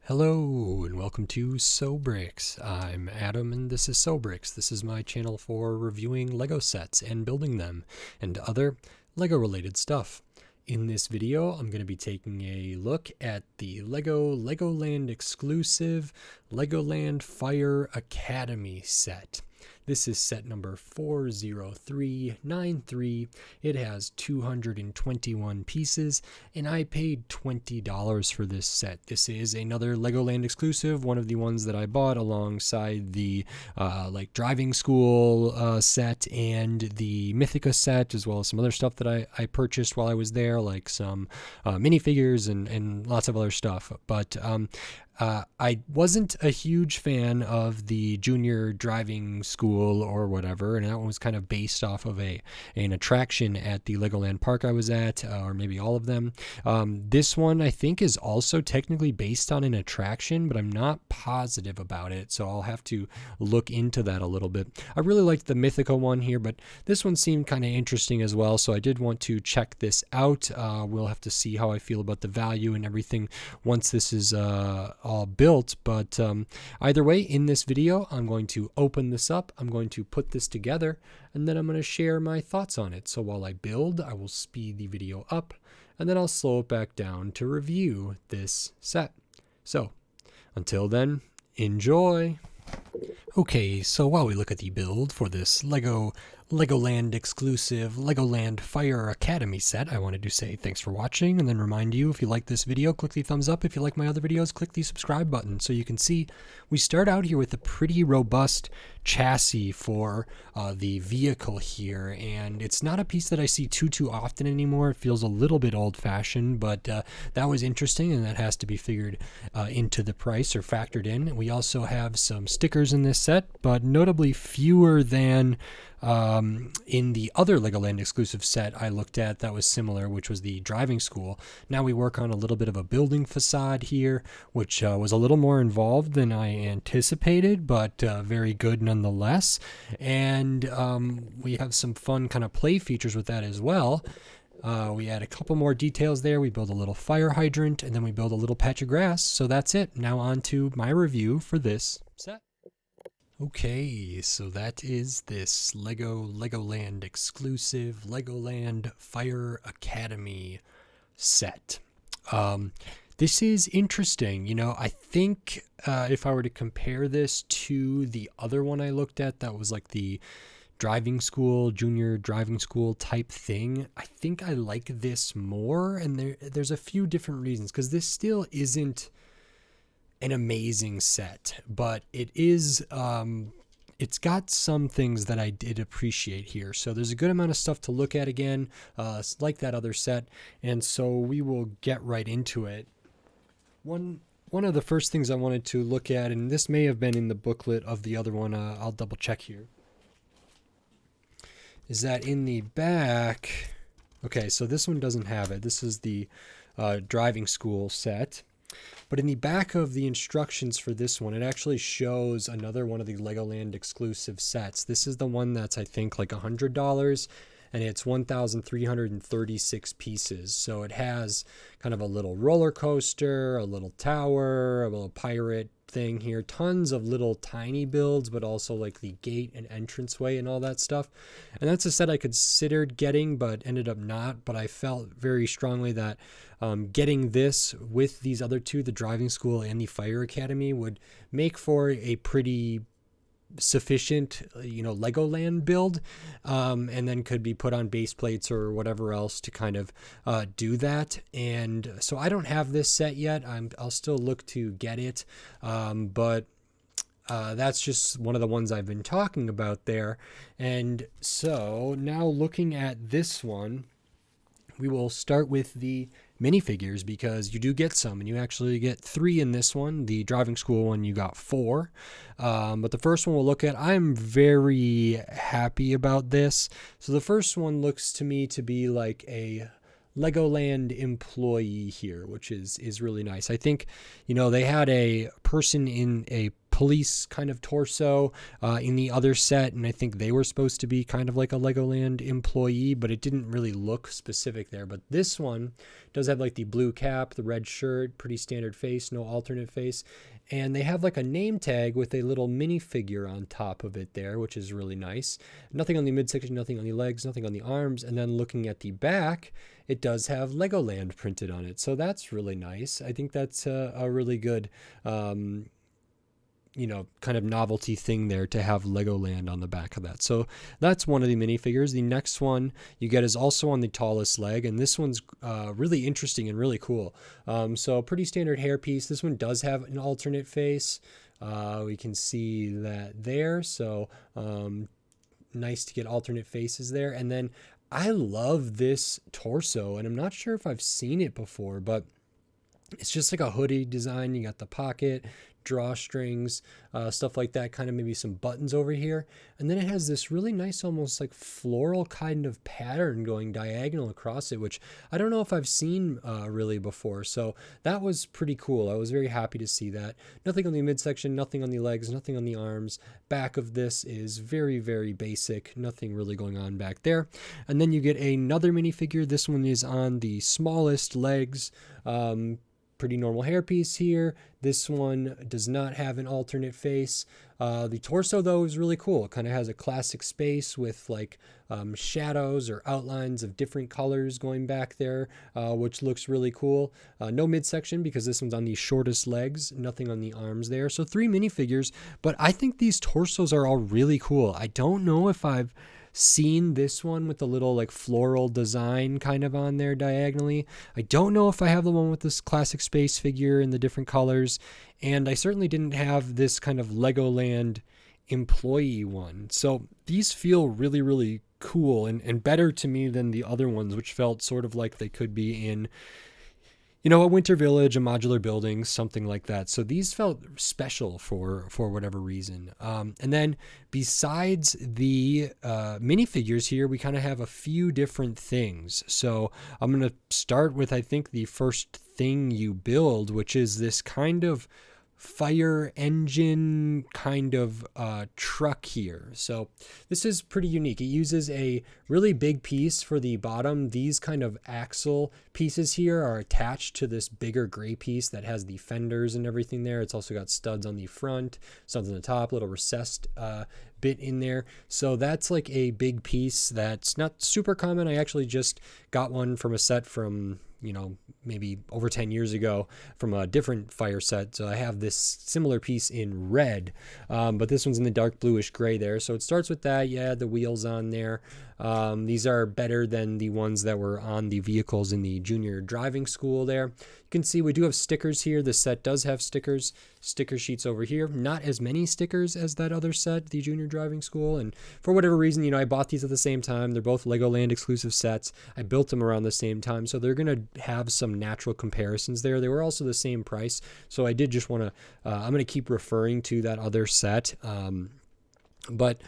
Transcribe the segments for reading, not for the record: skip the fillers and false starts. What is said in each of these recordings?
Hello and welcome to Sobricks. I'm Adam and this is Sobricks. This is my channel for reviewing Lego sets and building them and other Lego related stuff. In this video, I'm going to be taking a look at the Legoland exclusive Legoland Fire Academy set. This is set number 40393. It has 221 pieces, and I paid $20 for this set. This is another Legoland exclusive, one of the ones that I bought alongside the driving school set and the Mythica set, as well as some other stuff that I purchased while I was there, like some minifigures and lots of other stuff. But I wasn't a huge fan of the junior driving school or whatever, and that one was kind of based off of an attraction at the Legoland park I was at, or maybe all of them. This one I think is also technically based on an attraction, but I'm not positive about it, so I'll have to look into that a little bit. I really liked the Mythica one here, but this one seemed kind of interesting as well, so I did want to check this out. We'll have to see how I feel about the value and everything once this is all built, but either way, in this video I'm going to open this up, I'm going to put this together, and then I'm going to share my thoughts on it. So while I build, I will speed the video up and then I'll slow it back down to review this set. So until then, enjoy. Okay, so while we look at the build for this Legoland exclusive Legoland Fire Academy set, I wanted to say thanks for watching and then remind you, if you like this video, click the thumbs up. If you like my other videos, click the subscribe button. So you can see we start out here with a pretty robust chassis for the vehicle here, and it's not a piece that I see too often anymore. It feels a little bit old-fashioned, but that was interesting, and that has to be figured into the price or factored in. We also have some stickers in this set, but notably fewer than in the other Legoland exclusive set I looked at that was similar, which was the driving school. Now we work on a little bit of a building facade here, which was a little more involved than I anticipated, but very good nonetheless. And we have some fun kind of play features with that as well. We add a couple more details there. We build a little fire hydrant, and then we build a little patch of grass. So that's it. Now on to my review for this set. Okay, so that is this Legoland exclusive Legoland Fire Academy set. This is interesting. You know, I think if I were to compare this to the other one I looked at, that was like the driving school, junior driving school type thing, I think I like this more, and there's a few different reasons, because this still isn't an amazing set, but it is it's got some things that I did appreciate here. So there's a good amount of stuff to look at again, like that other set, and so we will get right into it. One of the first things I wanted to look at, and this may have been in the booklet of the other one, I'll double check here, is that in the back, okay, so this one doesn't have it. This is the driving school set. But in the back of the instructions for this one, it actually shows another one of the Legoland exclusive sets. This is the one that's, I think, like $100, and it's 1,336 pieces. So it has kind of a little roller coaster, a little tower, a little pirate thing here, tons of little tiny builds, but also like the gate and entranceway and all that stuff. And that's a set I considered getting but ended up not, but I felt very strongly that getting this with these other two, the driving school and the fire academy, would make for a pretty sufficient, Legoland build, and then could be put on base plates or whatever else to kind of do that. And so I don't have this set yet. I'll still look to get it, but that's just one of the ones I've been talking about there. And so now looking at this one, we will start with the minifigures, because you do get some, and you actually get 3 in this one. The driving school one, you got 4. But the first one we'll look at, I'm very happy about this. So the first one looks to me to be like a Legoland employee here, which is really nice. I think, they had a person in a police kind of torso in the other set, and I think they were supposed to be kind of like a Legoland employee, but it didn't really look specific there. But this one does have like the blue cap, the red shirt, pretty standard face, no alternate face, and they have like a name tag with a little minifigure on top of it there, which is really nice. Nothing on the midsection, nothing on the legs, nothing on the arms, and then looking at the back, it does have Legoland printed on it, so that's really nice. I think that's a really good you know, kind of novelty thing there to have Legoland on the back of that. So that's one of the minifigures. The next one you get is also on the tallest leg, and this one's really interesting and really cool. So pretty standard hairpiece. This one does have an alternate face. We can see that there. So nice to get alternate faces there. And then I love this torso, and I'm not sure if I've seen it before, but it's just like a hoodie design. You got the pocket, drawstrings, stuff like that, kind of maybe some buttons over here. And then it has this really nice, almost like floral kind of pattern going diagonal across it, which I don't know if I've seen really before. So that was pretty cool. I was very happy to see that. Nothing on the midsection, nothing on the legs, nothing on the arms. Back of this is very, very basic. Nothing really going on back there. And then you get another minifigure. This one is on the smallest legs. Pretty normal hairpiece here. This one does not have an alternate face. The torso, though, is really cool. It kind of has a classic space with like shadows or outlines of different colors going back there, which looks really cool. No midsection because this one's on the shortest legs. Nothing on the arms there. So 3 minifigures, but I think these torsos are all really cool. I don't know if I've seen this one with the little like floral design kind of on there diagonally. I don't know if I have the one with this classic space figure in the different colors, and I certainly didn't have this kind of Legoland employee one. So these feel really, really cool and better to me than the other ones, which felt sort of like they could be in, you know, a winter village, a modular building, something like that. So these felt special for whatever reason. And then besides the minifigures here, we kind of have a few different things. So I'm going to start with, I think, the first thing you build, which is this kind of fire engine kind of truck here. So this is pretty unique. It uses a really big piece for the bottom. These kind of axle pieces here are attached to this bigger gray piece that has the fenders and everything there. It's also got studs on the front, studs on the top, little recessed bit in there. So that's like a big piece that's not super common. I actually just got one from a set from, you know, maybe over 10 years ago from a different fire set. So I have this similar piece in red, but this one's in the dark bluish gray there. So it starts with that. Yeah, the wheels on there. These are better than the ones that were on the vehicles in the junior driving school there. You can see we do have stickers here. This set does have stickers, sticker sheets over here. Not as many stickers as that other set, the junior driving school. And for whatever reason, you know, I bought these at the same time. They're both Legoland exclusive sets. I built them around the same time. So they're going to have some natural comparisons there. They were also the same price. So I did just want to, I'm going to keep referring to that other set. But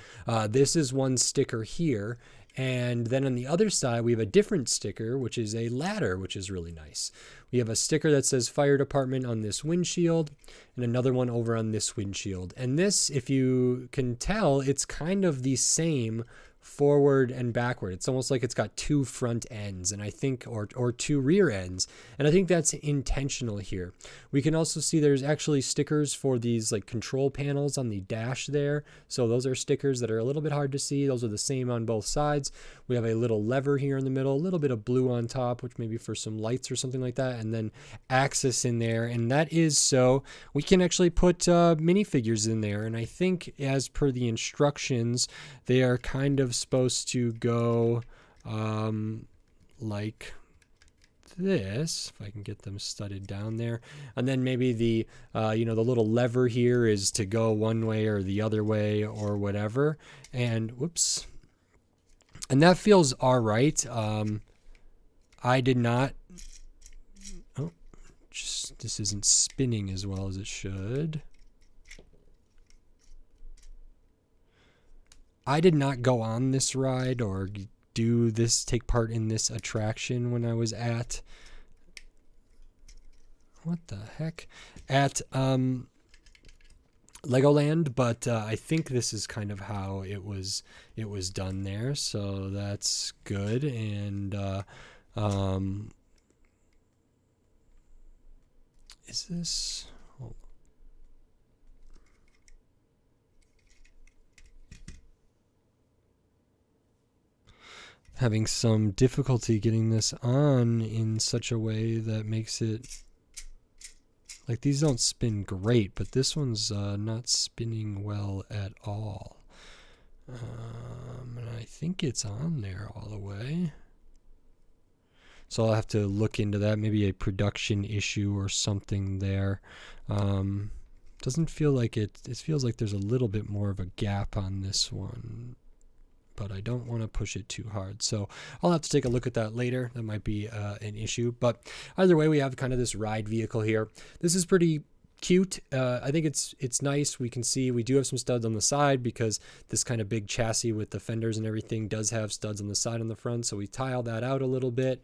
this is one sticker here. And then on the other side, we have a different sticker, which is a ladder, which is really nice. We have a sticker that says fire department on this windshield and another one over on this windshield. And this, if you can tell, it's kind of the same forward and backward. It's almost like it's got 2 front ends, and I think, or 2 rear ends. And I think that's intentional here. We can also see there's actually stickers for these like control panels on the dash there. So those are stickers that are a little bit hard to see. Those are the same on both sides. We have a little lever here in the middle, a little bit of blue on top, which may be for some lights or something like that. And then axis in there. And that is so we can actually put minifigures in there. And I think as per the instructions, they are kind of supposed to go like this, if I can get them studded down there. And then maybe the you know, the little lever here is to go one way or the other way or whatever. And whoops, and that feels all right. I did not, oh, just this isn't spinning as well as it should. I did not go on this ride or take part in this attraction when I was at, what the heck, at Legoland, but I think this is kind of how it was done there, so that's good. And is this? Oh. Having some difficulty getting this on in such a way that makes it, like, these don't spin great, but this one's not spinning well at all. And I think it's on there all the way. So I'll have to look into that. Maybe a production issue or something there. Doesn't feel like it feels like there's a little bit more of a gap on this one, but I don't want to push it too hard. So I'll have to take a look at that later. That might be an issue. But either way, we have kind of this ride vehicle here. This is pretty cute. I think it's nice. We can see we do have some studs on the side because this kind of big chassis with the fenders and everything does have studs on the side and the front. So we tile that out a little bit.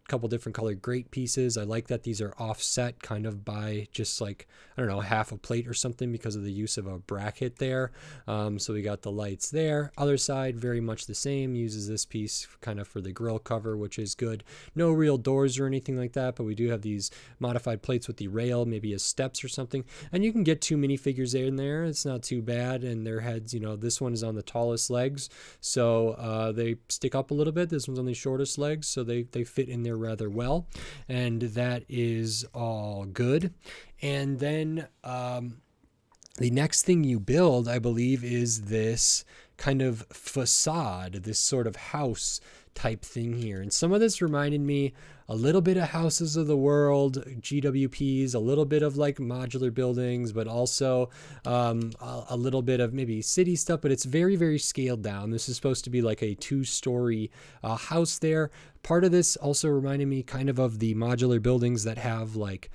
Couple different colored grate pieces. I like that these are offset kind of by just like, I don't know, half a plate or something because of the use of a bracket there. So we got the lights there. Other side, very much the same, uses this piece kind of for the grill cover, which is good. No real doors or anything like that, but we do have these modified plates with the rail, maybe as steps or something. And you can get 2 minifigures in there. It's not too bad. And their heads, you know, this one is on the tallest legs, so they stick up a little bit. This one's on the shortest legs, so they fit in there rather well, and that is all good. And then the next thing you build, I believe, is this kind of facade, this sort of house type thing here. And some of this reminded me a little bit of Houses of the World, GWPs, a little bit of like modular buildings, but also a little bit of maybe city stuff, but it's very, very scaled down. This is supposed to be like a 2-story house there. Part of this also reminded me kind of the modular buildings that have like,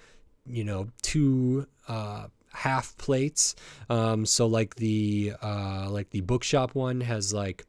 you know, 2 half plates. So like the bookshop one has like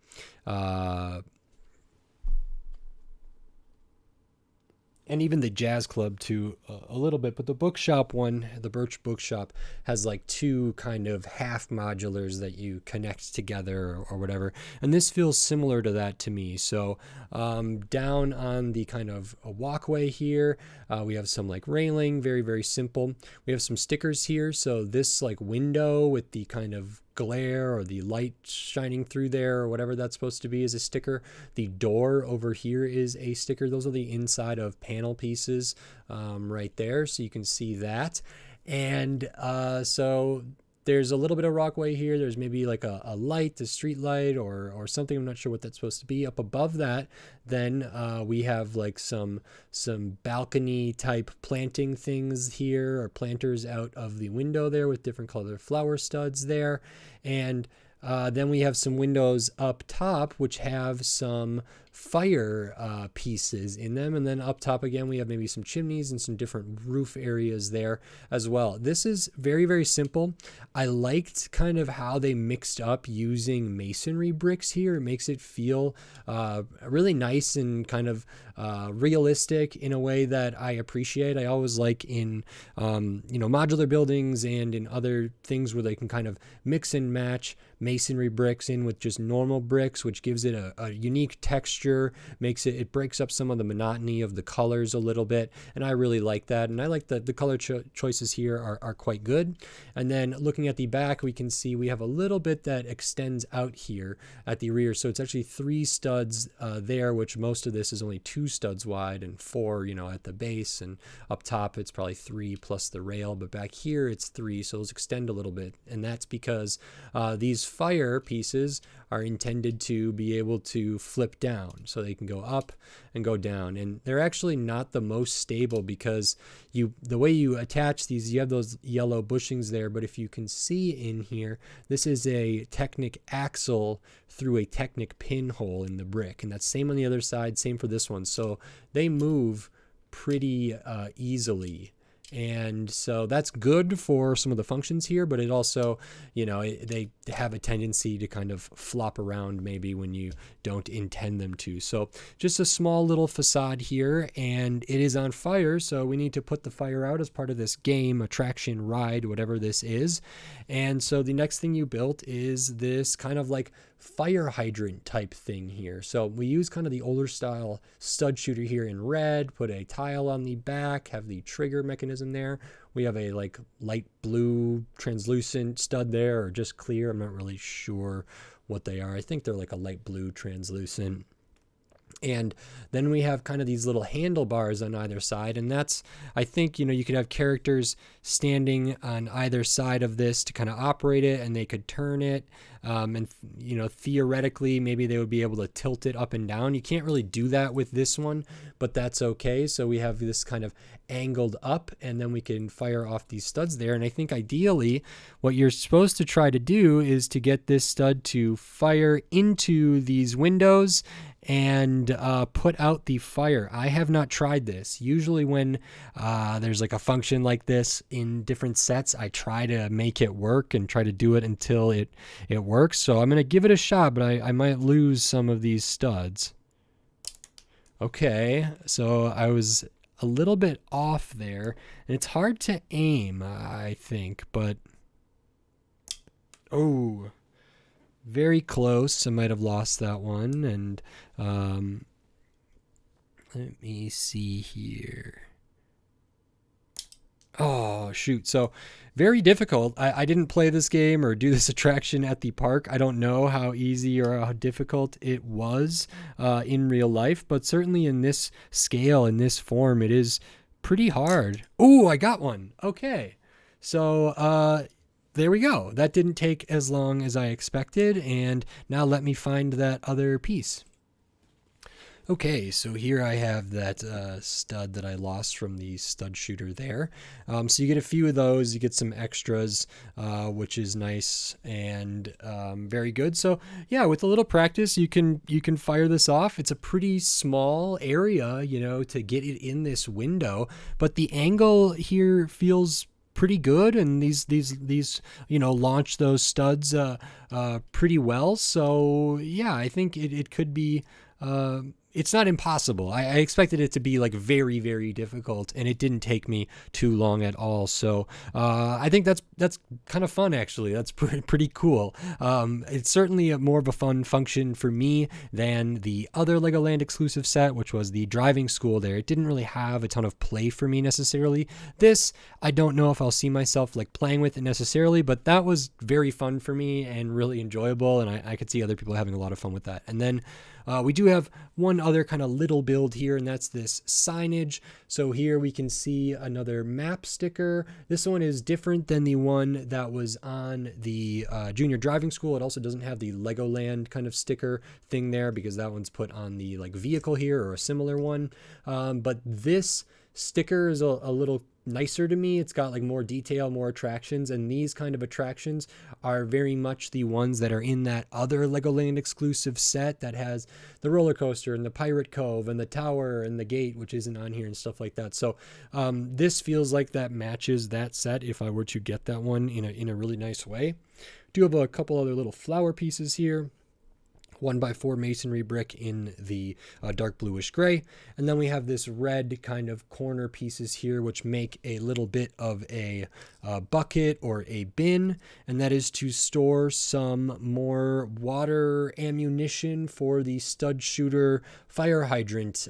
and even the jazz club too, a little bit, but the bookshop one, the Birch Bookshop, has like 2 kind of half modulars that you connect together or whatever, and this feels similar to that to me. So down on the kind of a walkway here, we have some like railing, very, very simple. We have some stickers here, so this like window with the kind of glare or the light shining through there or whatever that's supposed to be is a sticker. The door over here is a sticker. Those are the inside of panel pieces right there, so you can see that. And so there's a little bit of rockway here. There's maybe like a light, a street light or something. I'm not sure what that's supposed to be. Up above that, then we have like some balcony type planting things here, or planters out of the window there with different colored flower studs there. And then we have some windows up top which have some fire pieces in them, and then up top again we have maybe some chimneys and some different roof areas there as well. This is very, very simple. I liked kind of how they mixed up using masonry bricks here. It makes it feel really nice and kind of realistic in a way that I appreciate. I always like in you know, modular buildings and in other things where they can kind of mix and match masonry bricks in with just normal bricks, which gives it a unique texture, makes it breaks up some of the monotony of the colors a little bit, and I really like that. And I like that the color choices here are quite good. And then looking at the back, we can see we have a little bit that extends out here at the rear, so it's actually 3 studs there, which most of this is only 2 studs wide and 4, you know, at the base, and up top it's probably 3 plus the rail, but back here it's 3, so those extend a little bit. And that's because these fire pieces are intended to be able to flip down, so they can go up and go down. And they're actually not the most stable because the way you attach these, you have those yellow bushings there, but if you can see in here, this is a Technic axle through a Technic pinhole in the brick, and that's same on the other side, same for this one. So they move pretty easily. And so that's good for some of the functions here, but it also, they have a tendency to kind of flop around maybe when you don't intend them to. So just a small little facade here, and it is on fire. So we need to put the fire out as part of this game, attraction, ride, whatever this is. And so the next thing you built is this kind of like fire hydrant type thing here. So we use kind of the older style stud shooter here in red, put a tile on the back, have the trigger mechanism there. We have a like light blue translucent stud there, or just clear. I'm not really sure what they are. I think they're like a light blue translucent. And then we have kind of these little handlebars on either side. And that's, I think, you could have characters standing on either side of this to kind of operate it, and they could turn it. And theoretically, maybe they would be able to tilt it up and down. You can't really do that with this one, but that's okay. So we have this kind of angled up, and then we can fire off these studs there. And I think ideally what you're supposed to try to do is to get this stud to fire into these windows and put out the fire. I have not tried this. Usually when there's like a function like this in different sets, I try to make it work and try to do it until it works. So I'm going to give it a shot, but I might lose some of these studs. Okay, so I was a little bit off there, and it's hard to aim, I think, but oh, very close. I might have lost that one. And let me see here. Oh, shoot. So very difficult. I didn't play this game or do this attraction at the park. I don't know how easy or how difficult it was in real life, but certainly in this scale, in this form, it is pretty hard. Oh, I got one. Okay. So there we go. That didn't take as long as I expected. And now let me find that other piece. Okay, so here I have that stud that I lost from the stud shooter there. So you get a few of those, you get some extras, which is nice and very good. So yeah, with a little practice, you can fire this off. It's a pretty small area, to get it in this window, but the angle here feels pretty good, and these launch those studs pretty well. So yeah, I think it could be. It's not impossible. I expected it to be like very, very difficult, and it didn't take me too long at all. So I think that's kind of fun, actually. That's pretty cool. It's certainly more of a fun function for me than the other Legoland exclusive set, which was the driving school there. It didn't really have a ton of play for me necessarily. This, I don't know if I'll see myself like playing with it necessarily, but that was very fun for me and really enjoyable, and I could see other people having a lot of fun with that. And then we do have one other kind of little build here, and that's this signage. So here we can see another map sticker. This one is different than the one that was on the junior driving school. It also doesn't have the Legoland kind of sticker thing there, because that one's put on the like vehicle here, or a similar one. But this sticker is a little nicer to me. It's got like more detail, more attractions, and these kind of attractions are very much the ones that are in that other Legoland exclusive set that has the roller coaster and the pirate cove and the tower and the gate, which isn't on here, and stuff like that. So this feels like that matches that set if I were to get that one in a really nice way. Do have a couple other little flower pieces here. 1x4 masonry brick in the dark bluish gray. And then we have this red kind of corner pieces here, which make a little bit of a bucket or a bin. And that is to store some more water ammunition for the stud shooter fire hydrant,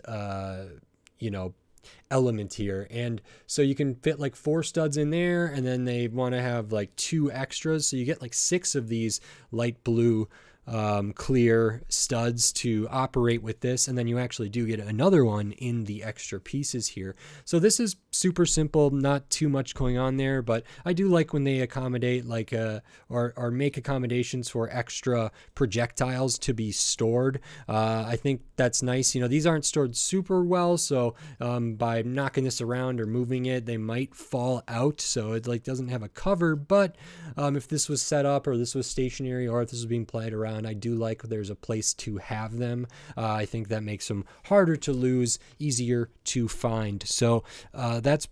element here. And so you can fit like 4 studs in there, and then they want to have like 2 extras. So you get like 6 of these light blue clear studs to operate with this, and then you actually do get another one in the extra pieces here. So this is super simple, not too much going on there, but I do like when they accommodate like or make accommodations for extra projectiles to be stored. I think that's nice. These aren't stored super well, so by knocking this around or moving it, they might fall out, so it like doesn't have a cover. But if this was set up, or this was stationary, or if this was being played around, I do like there's a place to have them. I think that makes them harder to lose, easier to find. So that's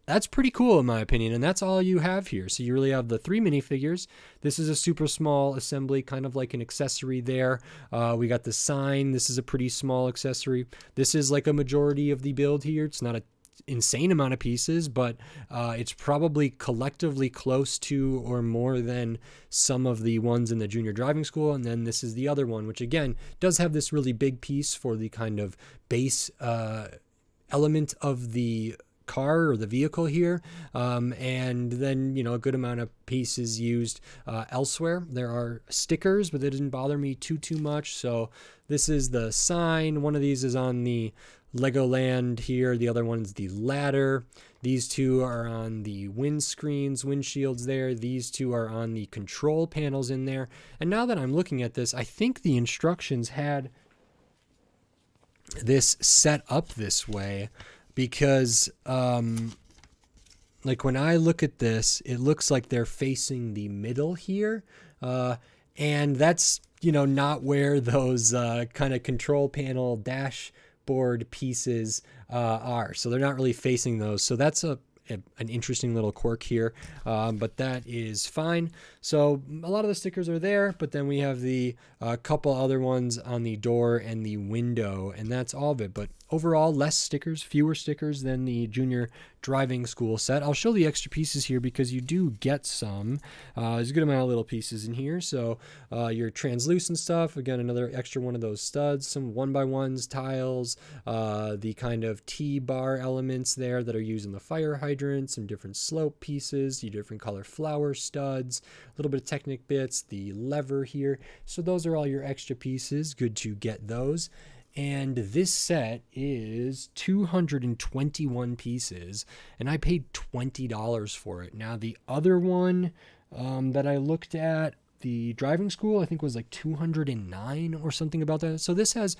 that's pretty cool in my opinion, and that's all you have here. So you really have the 3 minifigures. This is a super small assembly, kind of like an accessory there. We got the sign. This is a pretty small accessory. This is like a majority of the build here. It's not an insane amount of pieces, but it's probably collectively close to or more than some of the ones in the junior driving school. And then this is the other one, which again does have this really big piece for the kind of base element of the car or the vehicle here, and then a good amount of pieces used elsewhere. There are stickers, but they didn't bother me too much. So this is the sign. One of these is on the LEGOLAND here, the other one's the ladder. These two are on the windshields there. These two are on the control panels in there. And now that I'm looking at this, I think the instructions had this set up this way, because like when I look at this, it looks like they're facing the middle here, and that's not where those kind of control panel dashboard pieces are. So they're not really facing those. So that's an interesting little quirk here, but that is fine. So a lot of the stickers are there, but then we have the couple other ones on the door and the window, and that's all of it. But overall, less stickers, fewer stickers than the junior driving school set. I'll show the extra pieces here because you do get some. There's a good amount of little pieces in here. So your translucent stuff, again, another extra one of those studs, some 1x1s, tiles, the kind of T-bar elements there that are used in the fire hydrant, some different slope pieces, the different color flower studs, a little bit of Technic bits, the lever here. So those are all your extra pieces. Good to get those. And this set is 221 pieces, and I paid $20 for it. Now, the other one that I looked at, the driving school, I think was like 209 or something about that. So this has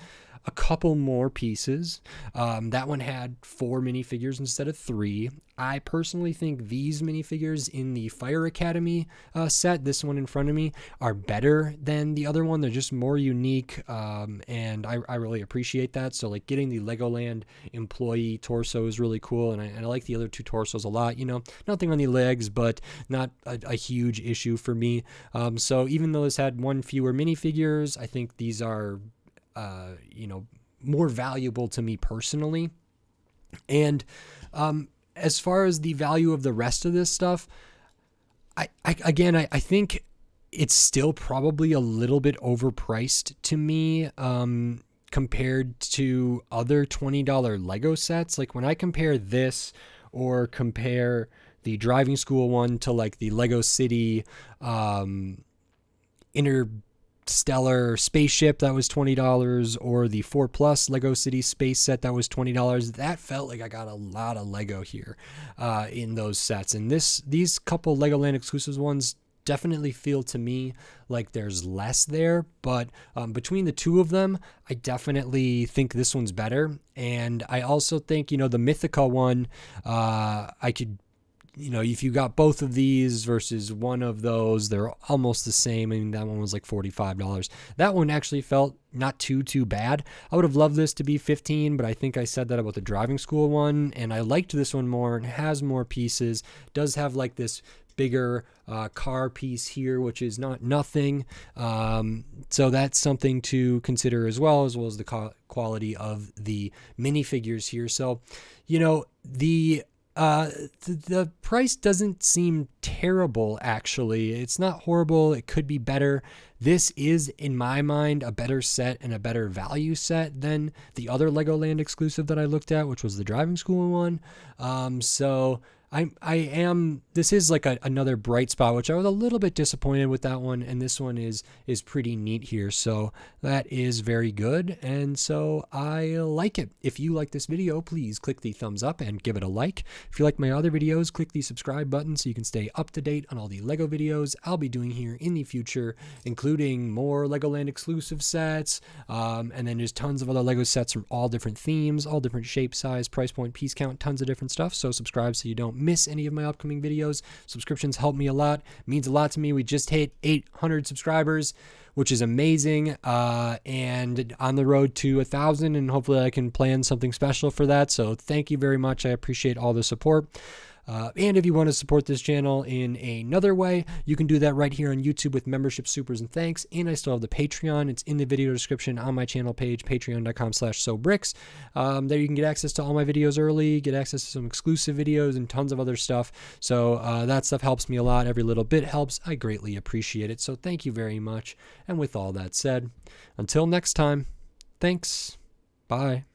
a couple more pieces. That one had 4 minifigures instead of 3. I personally think these minifigures in the Fire Academy set, this one in front of me, are better than the other one. They're just more unique, and I really appreciate that. So like getting the Legoland employee torso is really cool, and I like the other 2 torsos a lot. Nothing on the legs, but not a huge issue for me. So even though this had 1 fewer minifigures, I think these are more valuable to me personally. And as far as the value of the rest of this stuff, I think it's still probably a little bit overpriced to me compared to other $20 Lego sets. Like when I compare this or compare the driving school one to like the Lego City Interstellar spaceship that was $20, or the 4+ Lego City space set that was $20, that felt like I got a lot of Lego here in those sets. And these couple Legoland exclusives ones definitely feel to me like there's less there, but between the 2 of them, I definitely think this one's better. And I also think, the Mythica one, I could, if you got both of these versus one of those, they're almost the same. I mean, that one was like $45. That one actually felt not too bad. I would have loved this to be $15, but I think I said that about the driving school one, and I liked this one more. It has more pieces, does have like this bigger car piece here, which is not nothing. So that's something to consider as well as the quality of the minifigures here. So, the price doesn't seem terrible, actually. It's not horrible. It could be better. This is, in my mind, a better set and a better value set than the other Legoland exclusive that I looked at, which was the driving school one. So this is like another bright spot, which I was a little bit disappointed with that one, and this one is pretty neat here. So that is very good, and so I like it. If you like this video, please click the thumbs up and give it a like. If you like my other videos, click the subscribe button so you can stay up to date on all the Lego videos I'll be doing here in the future, including more Legoland exclusive sets, and then there's tons of other Lego sets from all different themes, all different shape, size, price point, piece count, tons of different stuff. So subscribe so you don't miss any of my upcoming videos. Subscriptions help me a lot, means a lot to me. We just hit 800 subscribers, which is amazing, and on the road to 1,000, and hopefully I can plan something special for that. So thank you very much. I appreciate all the support. And if you want to support this channel in another way, you can do that right here on YouTube with membership supers and thanks. And I still have the Patreon. It's in the video description on my channel page, patreon.com/sobricks. There you can get access to all my videos early, get access to some exclusive videos and tons of other stuff. So that stuff helps me a lot. Every little bit helps. I greatly appreciate it. So thank you very much. And with all that said, until next time, thanks. Bye.